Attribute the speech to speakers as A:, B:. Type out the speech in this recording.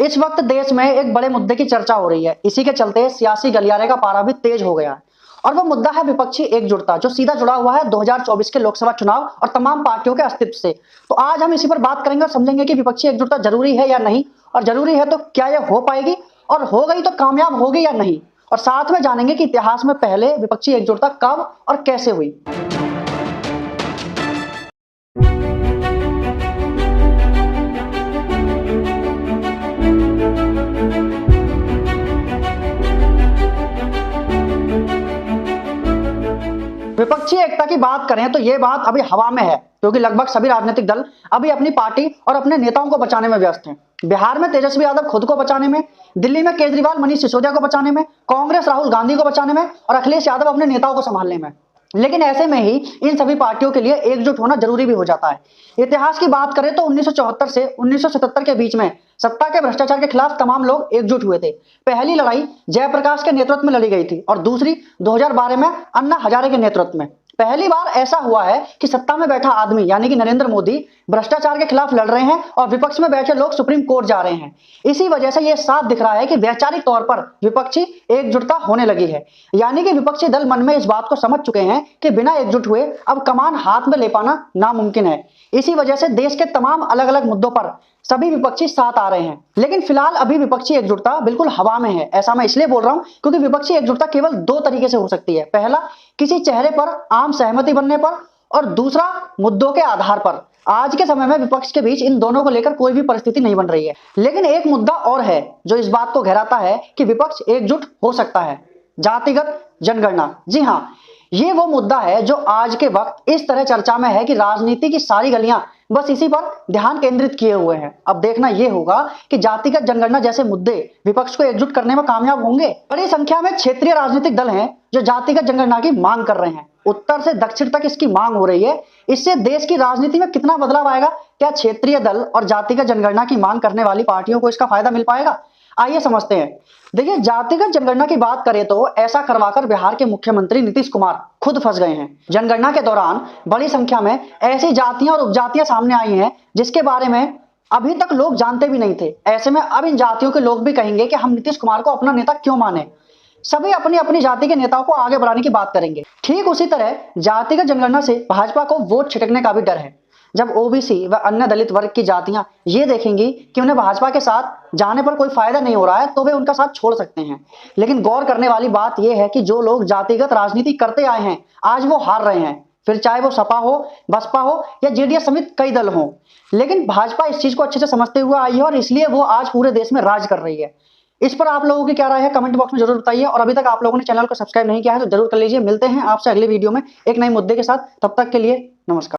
A: इस वक्त देश में एक बड़े मुद्दे की चर्चा हो रही है। इसी के चलते सियासी गलियारे का पारा भी तेज हो गया है और वो मुद्दा है विपक्षी एकजुटता, जो सीधा जुड़ा हुआ है 2024 के लोकसभा चुनाव और तमाम पार्टियों के अस्तित्व से। तो आज हम इसी पर बात करेंगे और समझेंगे कि विपक्षी एकजुटता जरूरी है या नहीं, और जरूरी है तो क्या यह हो पाएगी, और हो गई तो कामयाब होगी या नहीं। और साथ में जानेंगे कि इतिहास में पहले विपक्षी एकजुटता कब और कैसे हुई। विपक्षी एकता की बात करें तो यह बात अभी हवा में है, क्योंकि लगभग सभी राजनीतिक दल अभी अपनी पार्टी और अपने नेताओं को बचाने में व्यस्त हैं। बिहार में तेजस्वी यादव खुद को बचाने में, दिल्ली में केजरीवाल मनीष सिसोदिया को बचाने में, कांग्रेस राहुल गांधी को बचाने में और अखिलेश यादव अपने नेताओं को संभालने में। लेकिन ऐसे में ही इन सभी पार्टियों के लिए एकजुट होना जरूरी भी हो जाता है। इतिहास की बात करें तो 1974 से 1977 के बीच में सत्ता के भ्रष्टाचार के खिलाफ तमाम लोग एकजुट हुए थे। पहली लड़ाई जयप्रकाश के नेतृत्व में लड़ी गई थी और दूसरी 2012 में अन्ना हजारे के नेतृत्व में। पहली बार ऐसा हुआ है कि सत्ता में बैठा आदमी यानी कि नरेंद्र मोदी भ्रष्टाचार के खिलाफ लड़ रहे हैं और विपक्ष में बैठे लोग सुप्रीम कोर्ट जा रहे हैं। इसी वजह से यह साफ दिख रहा है कि वैचारिक तौर पर विपक्षी एकजुटता होने लगी है, यानी कि विपक्षी दल मन में इस बात को समझ चुके हैं कि बिना एकजुट हुए अब कमान हाथ में ले पाना नामुमकिन है। इसी वजह से देश के तमाम अलग अलग मुद्दों पर सभी विपक्षी साथ आ रहे हैं। लेकिन फिलहाल अभी विपक्षी एकजुटता बिल्कुल हवा में है। ऐसा मैं इसलिए बोल रहा हूं क्योंकि विपक्षी एकजुटता केवल दो तरीके से हो सकती है। पहला, किसी चेहरे पर आम सहमति बनने पर, और दूसरा, मुद्दों के आधार पर। आज के समय में विपक्ष के बीच इन दोनों को लेकर कोई भी परिस्थिति नहीं बन रही है। लेकिन एक मुद्दा और है जो इस बात को गहराता है कि विपक्ष एकजुट हो सकता है: जातिगत जनगणना। जी हां, ये वो मुद्दा है जो आज के वक्त इस तरह चर्चा में है कि राजनीति की सारी गलियां बस इसी पर ध्यान केंद्रित किए हुए हैं। अब देखना यह होगा कि जातिगत जनगणना जैसे मुद्दे विपक्ष को एकजुट करने में कामयाब होंगे। बड़ी संख्या में क्षेत्रीय राजनीतिक दल हैं जो जातिगत जनगणना की मांग कर रहे हैं। उत्तर से दक्षिण तक इसकी मांग हो रही है। इससे देश की राजनीति में कितना बदलाव आएगा? क्या क्षेत्रीय दल और जातिगत जनगणना की मांग करने वाली पार्टियों को इसका फायदा मिल पाएगा? आइए समझते हैं। देखिए, जातिगत जनगणना की बात करें तो ऐसा करवाकर बिहार के मुख्यमंत्री नीतीश कुमार खुद फंस गए हैं। जनगणना के दौरान बड़ी संख्या में ऐसी जातियां और उपजातियां सामने आई हैं जिसके बारे में अभी तक लोग जानते भी नहीं थे। ऐसे में अब इन जातियों के लोग भी कहेंगे कि हम नीतीश कुमार को अपना नेता क्यों माने। सभी अपनी अपनी जाति के नेताओं को आगे बढ़ाने की बात करेंगे। ठीक उसी तरह जातिगत जनगणना से भाजपा को वोट छिटकने का भी डर है। जब ओबीसी व अन्य दलित वर्ग की जातियां ये देखेंगी कि उन्हें भाजपा के साथ जाने पर कोई फायदा नहीं हो रहा है तो वे उनका साथ छोड़ सकते हैं। लेकिन गौर करने वाली बात यह है कि जो लोग जातिगत राजनीति करते आए हैं आज वो हार रहे हैं, फिर चाहे वो सपा हो, बसपा हो या जेडीएस समेत कई दल हों। लेकिन भाजपा इस चीज को अच्छे से समझते हुए आई है और इसलिए वो आज पूरे देश में राज कर रही है। इस पर आप लोगों की क्या राय है कमेंट बॉक्स में जरूर बताइए, और अभी तक आप लोगों ने चैनल को सब्सक्राइब नहीं किया है तो जरूर कर लीजिए। मिलते हैं आपसे अगले वीडियो में एक नए मुद्दे के साथ। तब तक के लिए नमस्कार।